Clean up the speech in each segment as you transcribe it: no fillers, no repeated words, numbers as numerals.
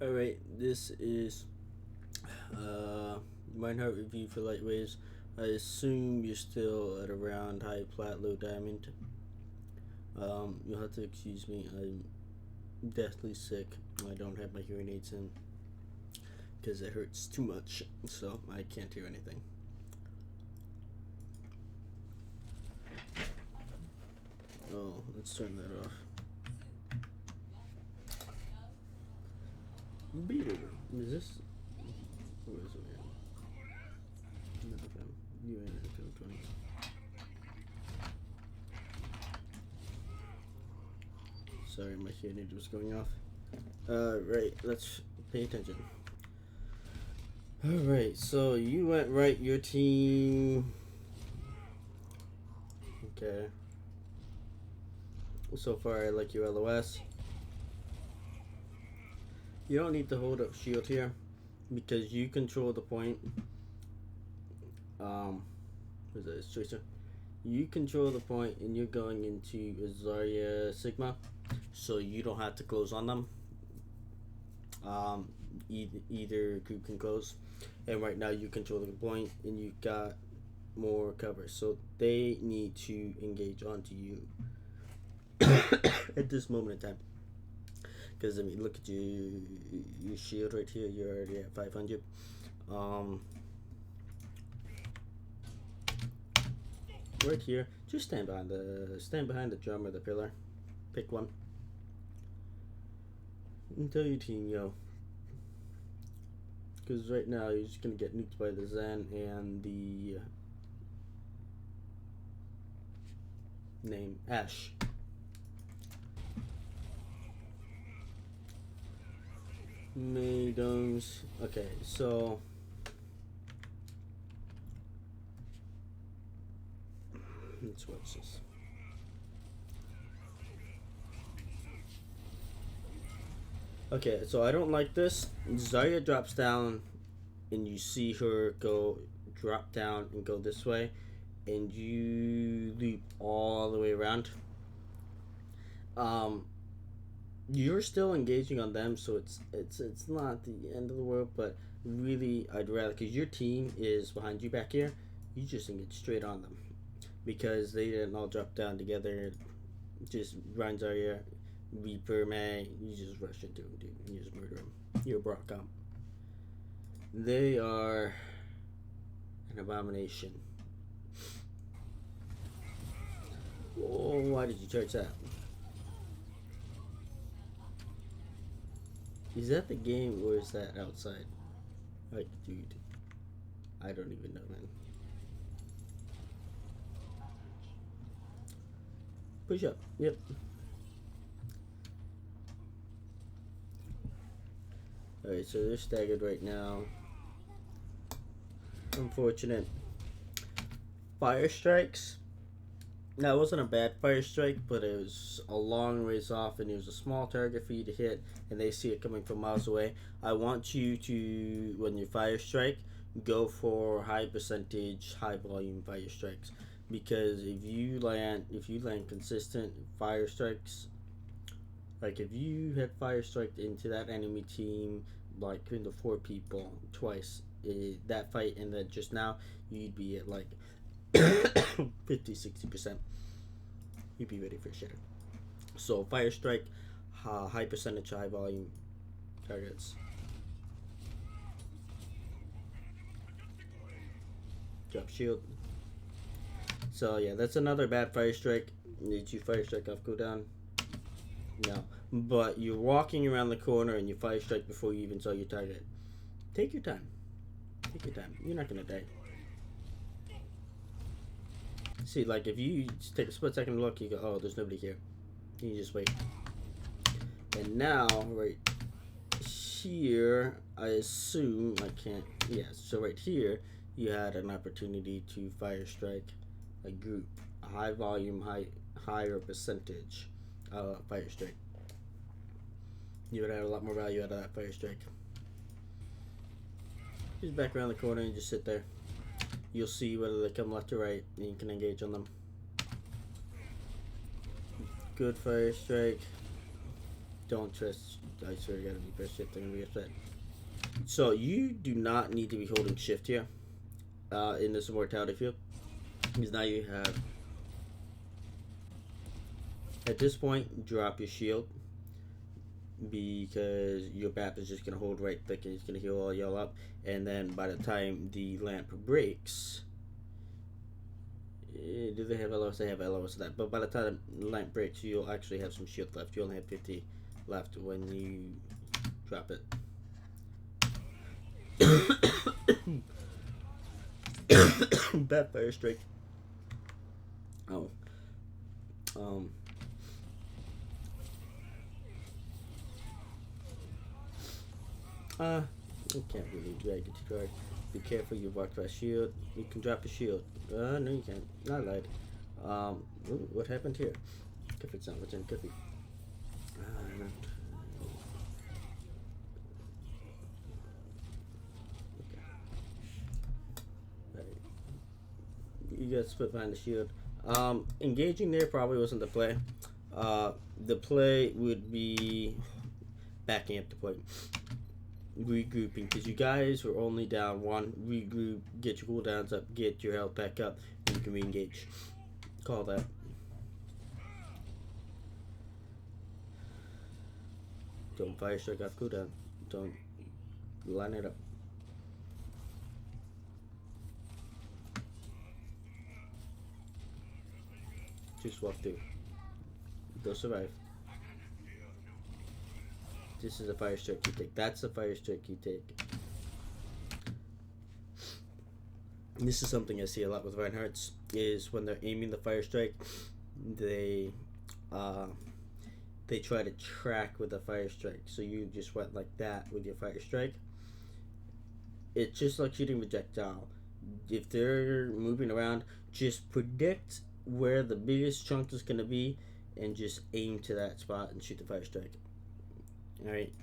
Alright, this is Reinhardt review for lightwaves. I assume you're still at around high plat, low diamond. You'll have to excuse me, I'm deathly sick. I don't have my hearing aids in because it hurts too much, so I can't hear anything. Oh, let's turn that off. Beater. Is this? Where is it? No, okay. You ain't FM 20. Sorry, my hearing aid was going off. Right, let's pay attention. Alright, so you went right, your team. Okay. So far, I like your LOS. You don't need to hold up shield here because you control the point. Is that Tracer? You control the point and you're going into Zarya Sigma, so you don't have to close on them. Either group can close, and right now you control the point and you got more cover, so they need to engage onto you at this moment in time. Because I mean, look at your shield right here. You're already at 500. Right here, just stand behind the drum or the pillar. Pick one. And tell your team, yo. Because right now you're just gonna get nuked by the Zen and the name Ash. Maidoms. Okay, so let's watch this. Okay, so I don't like this. Zarya drops down, and you see her go drop down and go this way, and you leap all the way around. You're still engaging on them, so it's not the end of the world, but really I'd rather, because your team is behind you back here, you just engage straight on them because they didn't all drop down together. Just run Zarya, Reaper, May, you just rush into him, dude, and you just murder him. You're a Brock comp. They are an abomination. Oh, why did you charge that? Is that the game or is that outside? Like, dude, I don't even know, man. Push up. Yep. Alright, so they're staggered right now. Unfortunate. Fire strikes. That wasn't a bad fire strike, but it was a long ways off, and it was a small target for you to hit, and they see it coming from miles away. I want you to, when you fire strike, go for high percentage, high volume fire strikes, because if you land consistent fire strikes, like if you had fire striked into that enemy team, like into 4 people twice, that fight, and then just now, you'd be at like 50-60%. You'd be ready for shitter. So fire strike, high percentage, high volume targets. Drop shield. So yeah, that's another bad fire strike. Did you fire strike off cooldown? No. But you're walking around the corner and you fire strike before you even saw your target. Take your time. Take your time. You're not gonna die. See, like if you just take a split second look, you go, oh, there's nobody here. You just wait. And now, right here, I assume I can't. Yeah, so right here, you had an opportunity to fire strike a group, a high volume, higher percentage fire strike. You would have a lot more value out of that fire strike. Just back around the corner and just sit there. You'll see whether they come left or right, and you can engage on them. Good fire strike. Don't trust. I swear to God, if you press shift, they're gonna be upset. So you do not need to be holding shift here in this mortality field, because now you have. At this point, drop your shield because your BAP is just gonna hold right thick and it's gonna heal all y'all up. And then by the time the lamp breaks, do they have LOS? They have LOS of that. But by the time the lamp breaks, you'll actually have some shield left. You only have 50 left when you drop it. Bad fire strike. Oh. You can't really drag it to guard. Be careful, you walk past shield. You can drop a shield. No, you can't. Not light. Ooh, what happened here? Could be something within, could be. You got split behind the shield. Engaging there probably wasn't the play. The play would be backing up the play. Regrouping, because you guys were only down one. Regroup, get your cooldowns up, get your health back up, and you can re-engage. Call that. Don't fire strike off cooldown. Don't line it up. Just walk through. They'll survive. This is a fire strike you take. That's a fire strike you take. And this is something I see a lot with Reinhardt's, is when they're aiming the fire strike, they try to track with the fire strike. So you just went like that with your fire strike. It's just like shooting projectile. If they're moving around, just predict where the biggest chunk is going to be and just aim to that spot and shoot the fire strike. Alright,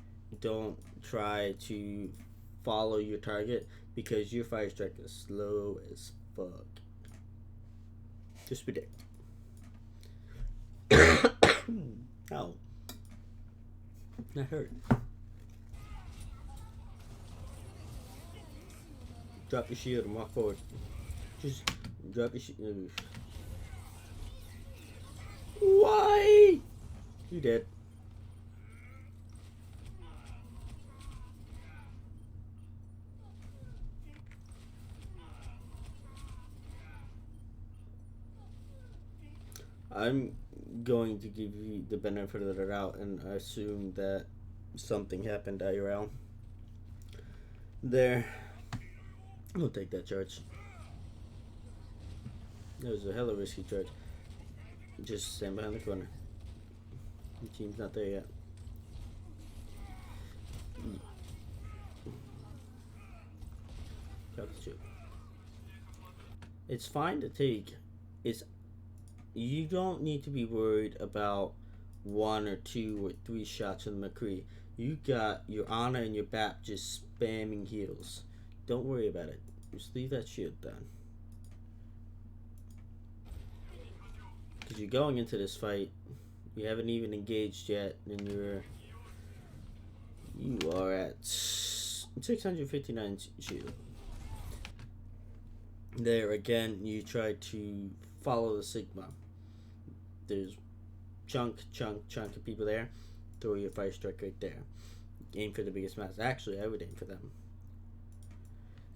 don't try to follow your target because your fire strike is slow as fuck. Just predict. Ow. That hurt. Drop your shield and walk forward. Just drop your shield. Why? You dead. I'm going to give you the benefit of the doubt and assume that something happened IRL. There. We'll take that charge. That was a hella risky charge. Just stand behind the corner. The team's not there yet. It's fine to take. You don't need to be worried about 1 or 2 or 3 shots from the McCree. You got your Ana and your BAP just spamming heals. Don't worry about it. Just leave that shield down. Because you're going into this fight. You haven't even engaged yet, and you are at 659 shield. There again, you try to follow the Sigma. There's chunk of people there. Throw your fire strike right there. Aim for the biggest mass. Actually, I would aim for them.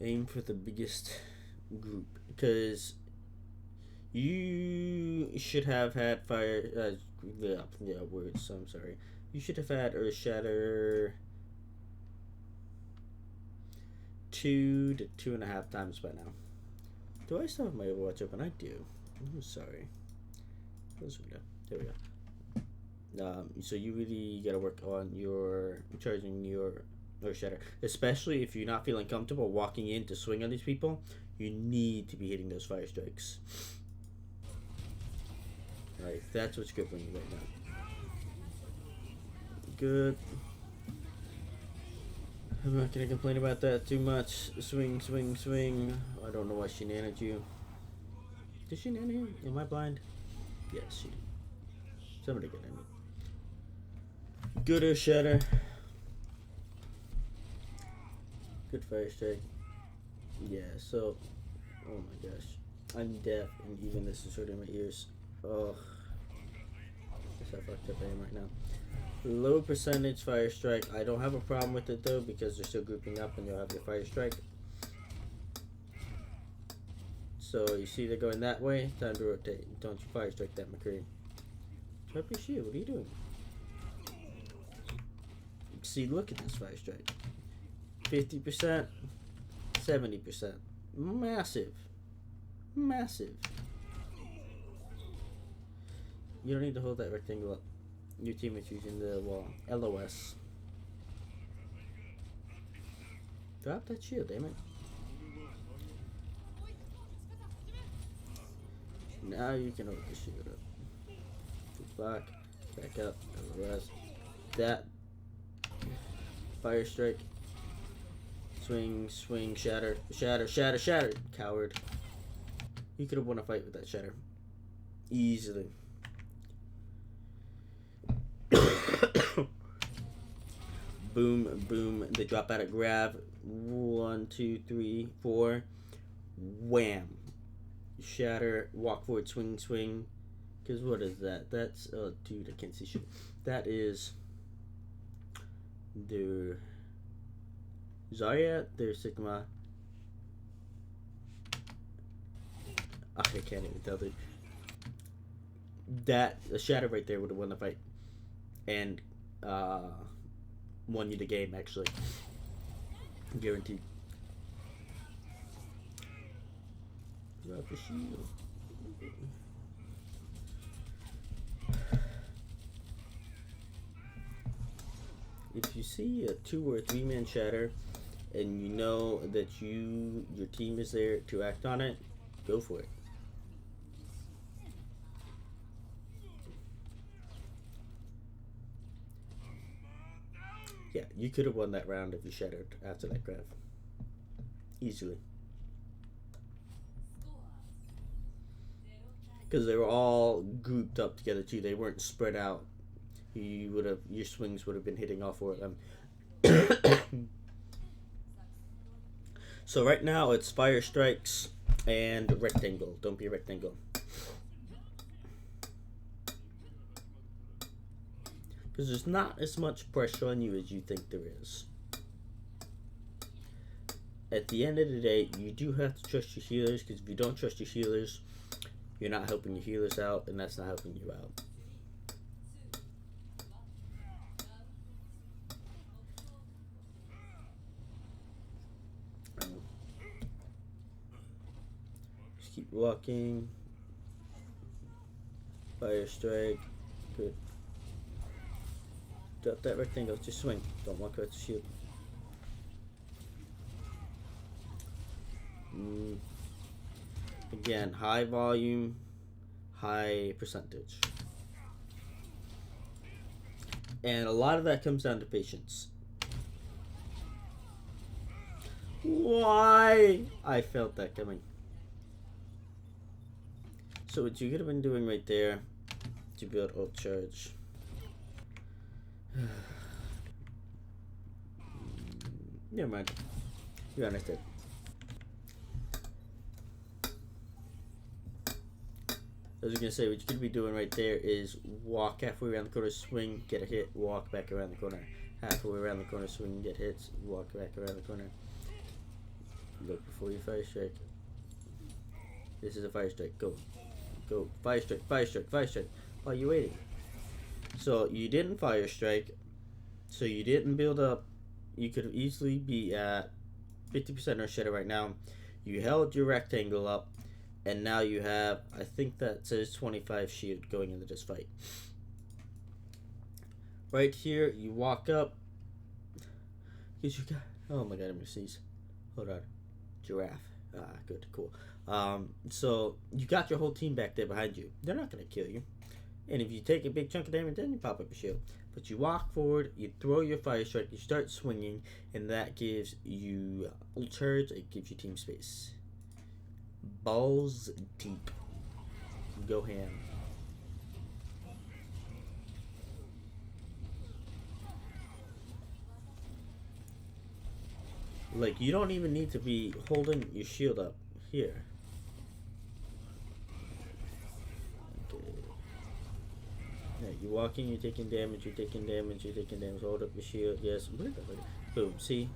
Aim for the biggest group, because you should have had fire. Words. I'm sorry. You should have had Earth Shatter 2 to 2.5 times by now. Do I still have my Overwatch open? I do. I'm sorry. There we go. So you really gotta work on your charging your Earth Shatter, especially if you're not feeling comfortable walking in to swing on these people. You need to be hitting those fire strikes. Right, that's what's good for me right now. Good. I'm not gonna complain about that too much. Swing. I don't know why she nanted you. Did she nana him? Am I blind? Yes, she did. Somebody get in. Good shatter. Good fire strike. Yeah, so, oh my gosh. I'm deaf, and even this is hurting my ears. Oh, guess how fucked up I am right now. Low percentage fire strike. I don't have a problem with it though, because they're still grouping up and you'll have your fire strike. So you see they're going that way, time to rotate. Don't you fire strike that McCree. Drop your shield, what are you doing? See, look at this fire strike. 50%, 70%. Massive. Massive. You don't need to hold that rectangle up. Your team is using the wall. LOS. Drop that shield, damn it. Now you can hold the shield up. Block. Back up. LOS. That. Fire strike. Swing, swing, shatter, shatter, shatter, shatter. Coward. You could have won a fight with that shatter. Easily. Boom, boom. They drop out of grab. 1, 2, 3, 4. Wham. Shatter. Walk forward. Swing, swing. Because what is that? That's. Oh, dude, I can't see shit. That is. Their. Zarya. Their Sigma. I can't even tell, dude. That. A shatter right there would have won the fight. And. Won you the game, actually. Guaranteed. Drop the shield. If you see a 2 or 3 man shatter and you know that your team is there to act on it, go for it. Yeah, you could have won that round if you shattered after that grab. Easily. Because they were all grouped up together too. They weren't spread out. Your swings would have been hitting all 4 of them. So right now it's fire strikes and rectangle. Don't be a rectangle. Because there's not as much pressure on you as you think there is. At the end of the day, you do have to trust your healers, because if you don't trust your healers, you're not helping your healers out, and that's not helping you out. Just keep walking. Fire strike. Good. Drop that rectangle, just swing. Don't walk out the shield. Again, high volume, high percentage. And a lot of that comes down to patience. Why? I felt that coming. So what you could have been doing right there to build ult charge. Never mind. You understood. I was gonna say, what you could be doing right there is walk halfway around the corner, swing, get a hit, walk back around the corner. Halfway around the corner, swing, get hits, walk back around the corner. Look before you fire strike. This is a fire strike. Go. Go. Fire strike, fire strike, fire strike. Why are you waiting? So you didn't fire strike. So you didn't build up. You could easily be at 50% or shatter right now. You held your rectangle up. And now you have, I think that says 25 shield going into this fight. Right here, you walk up. Because you got, oh my god, I'm gonna sneeze. Hold on. Giraffe. Ah, good, cool. So you got your whole team back there behind you. They're not gonna kill you. And if you take a big chunk of damage, then you pop up your shield. But you walk forward, you throw your fire strike, you start swinging, and that gives you ult charge, it gives you team space. Balls deep. Go ham. Like, you don't even need to be holding your shield up here. Okay. Yeah, you're walking, you're taking damage, you're taking damage, you're taking damage. Hold up your shield. Yes. Boom. See?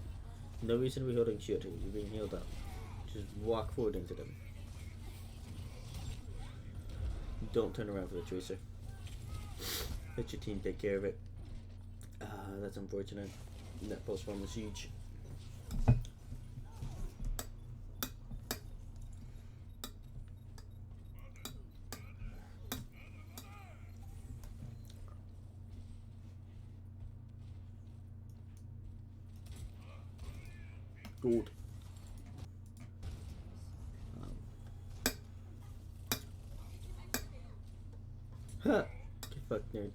No reason to be holding shield here. You're being healed up. Just walk forward into them. Don't turn around for the tracer. Let your team take care of it. That's unfortunate. That post farm was huge. Good. Huh. Get fucked, nerd.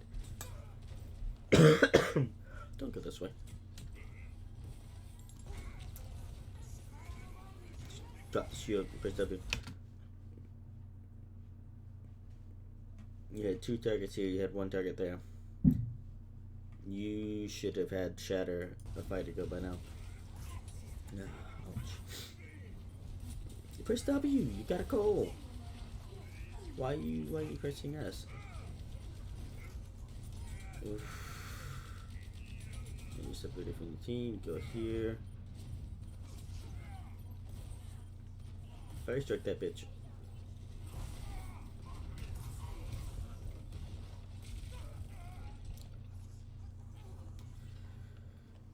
Don't go this way. Drop the shield, press W. You had 2 targets here, you had 1 target there. You should have had Shatter a fight ago by now. No, ouch. Press W, you got a goal. Why are you pressing S? Oof. You separate from the team, go here. Fire strike that bitch.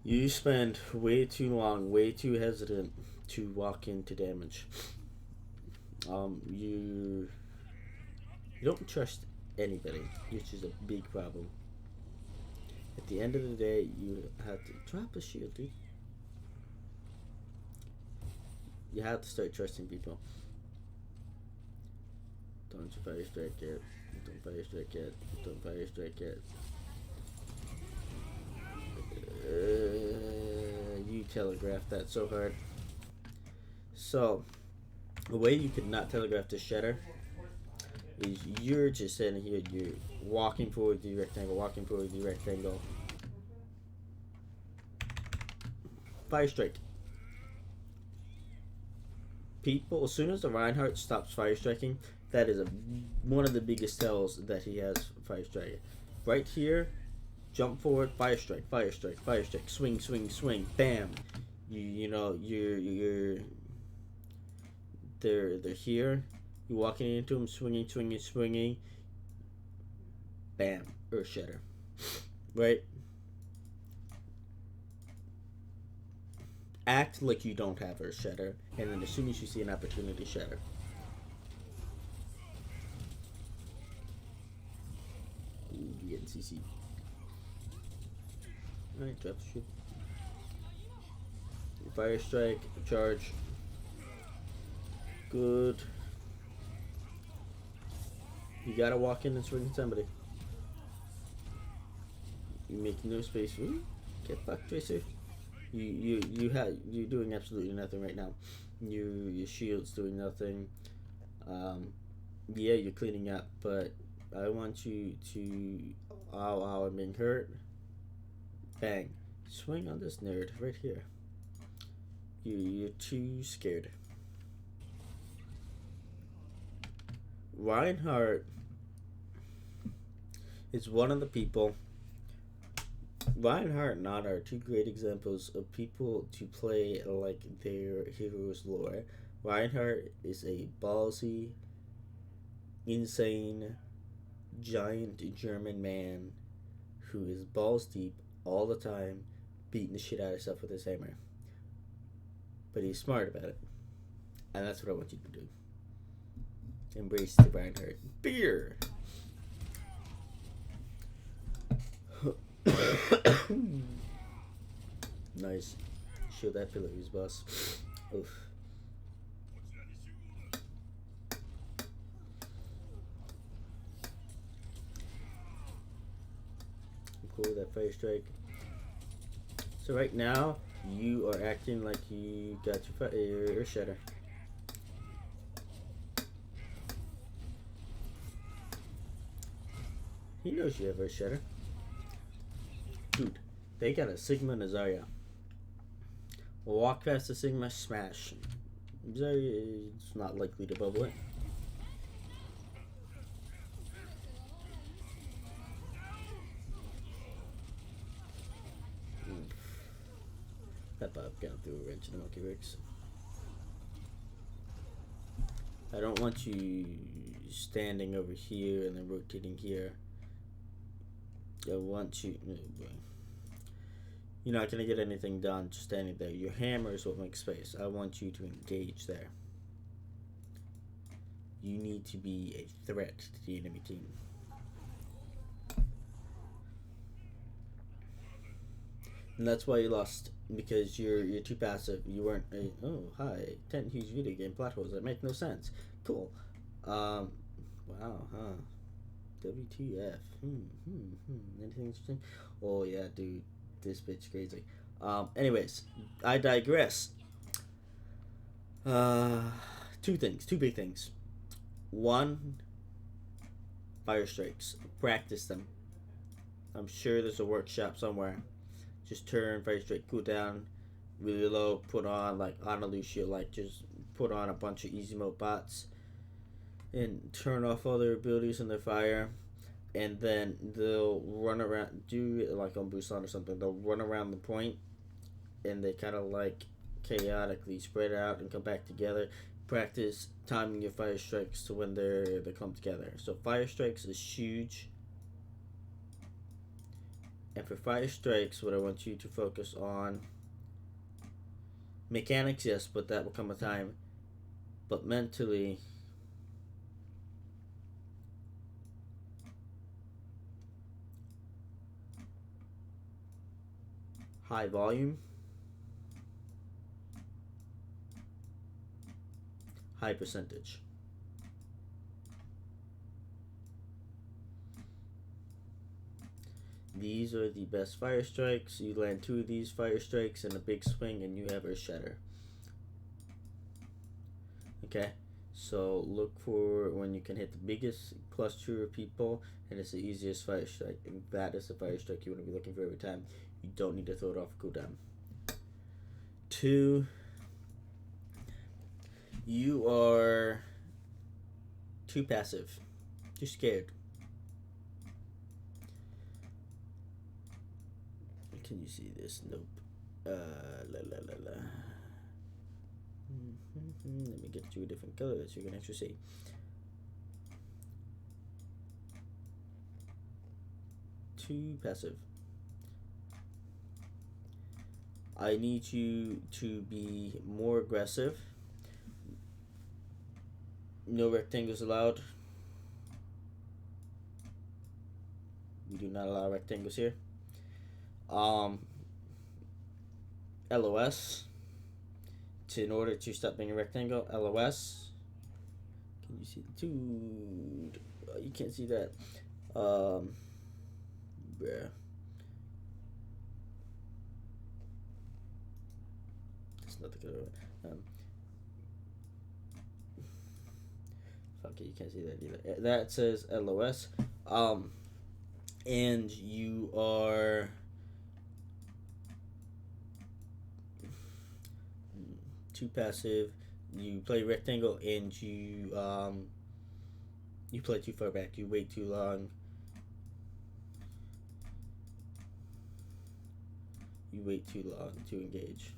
You spend way too long, way too hesitant to walk into damage. You don't trust anybody, which is a big problem. At the end of the day, you have to drop the shield, dude. You have to start trusting people. Don't fire strike yet. Don't fire strike yet. Don't fire strike yet. You telegraphed that so hard. So, the way you could not telegraph this Shatter is you're just sitting here, you're walking forward the rectangle, walking forward the rectangle. Fire strike. People, as soon as the Reinhardt stops fire striking, that is one of the biggest tells that he has fire striking. Right here, jump forward, fire strike, fire strike, fire strike, swing, swing, swing, bam. You're they're here. You're walking into them, swinging, swinging, swinging. Bam, Earth Shatter. Right? Act like you don't have Earth Shatter, and then as soon as you see an opportunity, Shatter. Ooh, you getting CC. Alright, drop the shit. Fire strike, charge. Good. You gotta walk in and swing at somebody. You make no space. Ooh, get fucked, Tracer. You're doing absolutely nothing right now. Your shield's doing nothing. Yeah, you're cleaning up, but I want you to. Ow, I'm being hurt. Bang. Swing on this nerd right here. You're too scared. Reinhardt is one of the people. Reinhardt and Nod are 2 great examples of people to play like their hero's lore. Reinhardt is a ballsy, insane, giant German man who is balls deep all the time, beating the shit out of himself with his hammer. But he's smart about it. And that's what I want you to do. Embrace the Reinhardt. Beer! Nice. Show that pillar who's boss. Oof. I'm cool with that fire strike. So right now, you are acting like you got your Shatter. He knows you have Earth Shatter. Dude, they got a Sigma Nazaria. Walk past the Sigma smash. It's not likely to bubble it. That Bob got through a wrench in the monkey works. I don't want you standing over here and then rotating here. I want you. You're not gonna get anything done just standing there. Your hammer is what makes space. I want you to engage there. You need to be a threat to the enemy team. And that's why you lost, because you're too passive. You weren't a, oh hi 10 huge video game plot holes that make no sense. Cool. Wow, huh? WTF? Anything interesting? Oh yeah, dude, this bitch crazy. Anyways, I digress. Two things, two big things. One, fire strikes. Practice them. I'm sure there's a workshop somewhere. Just turn fire strike cooldown really low. Put on like Ana Lucia, like just put on a bunch of easy mode bots and turn off all their abilities and their fire. And then they'll run around, do it like on Busan or something. They'll run around the point, and they kind of like chaotically spread out and come back together. Practice timing your fire strikes to when they come together. So fire strikes is huge. And for fire strikes, what I want you to focus on, mechanics, yes, but that will come with time. But mentally, high volume, high percentage. These are the best fire strikes. You land 2 of these fire strikes in a big swing and you have Earth Shatter. Okay, so look for when you can hit the biggest cluster of people and it's the easiest fire strike. And that is the fire strike you want to be looking for every time. You don't need to throw it off a cooldown. 2, you are too passive. Too scared. Can you see this? Nope. Let me get you a different color so you can actually see. Too passive. I need you to be more aggressive. No rectangles allowed. We do not allow rectangles here. LOS. In order to stop being a rectangle, LOS. Can you see? Dude, you can't see that. Bruh. That's not the color. Okay, you can't see that either. That says LOS. And you are too passive. You play rectangle and you play too far back. You wait too long. You wait too long to engage.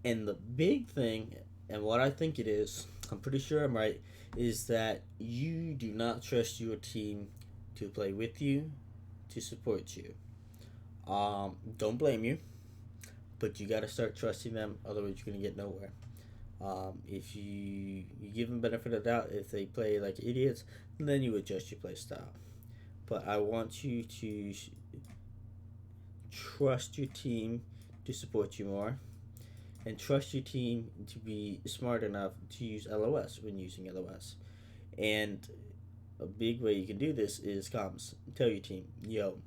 And the big thing, and what I think it is, I'm pretty sure I'm right, is that you do not trust your team to play with you, to support you. Don't blame you, but you got to start trusting them, otherwise you're gonna get nowhere. If you give them benefit of the doubt, if they play like idiots, then you adjust your play style. But I want you to trust your team to support you more, and trust your team to be smart enough to use LOS when using LOS. And a big way you can do this is comms. Tell your team, yo,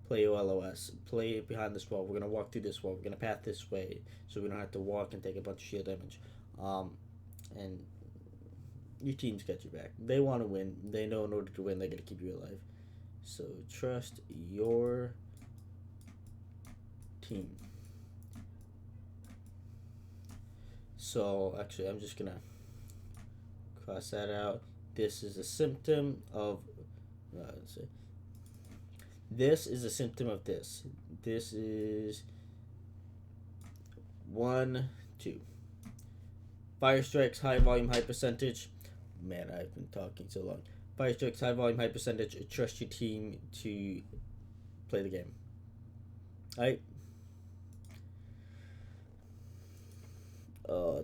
play LOS, play behind this wall. We're gonna walk through this wall. We're gonna path this way, so we don't have to walk and take a bunch of shield damage. And your team's got your back. They want to win. They know in order to win, they got to keep you alive. So trust your team. So actually, I'm just gonna cross that out. This is a symptom of. Let's see. This is a symptom of this. This is 1, 2. Fire strikes, high volume, high percentage. Man, I've been talking so long. Fire strikes, high volume, high percentage. Trust your team to play the game. Alright.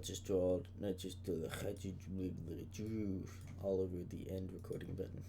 Just draw. Not just drew all over the end recording button.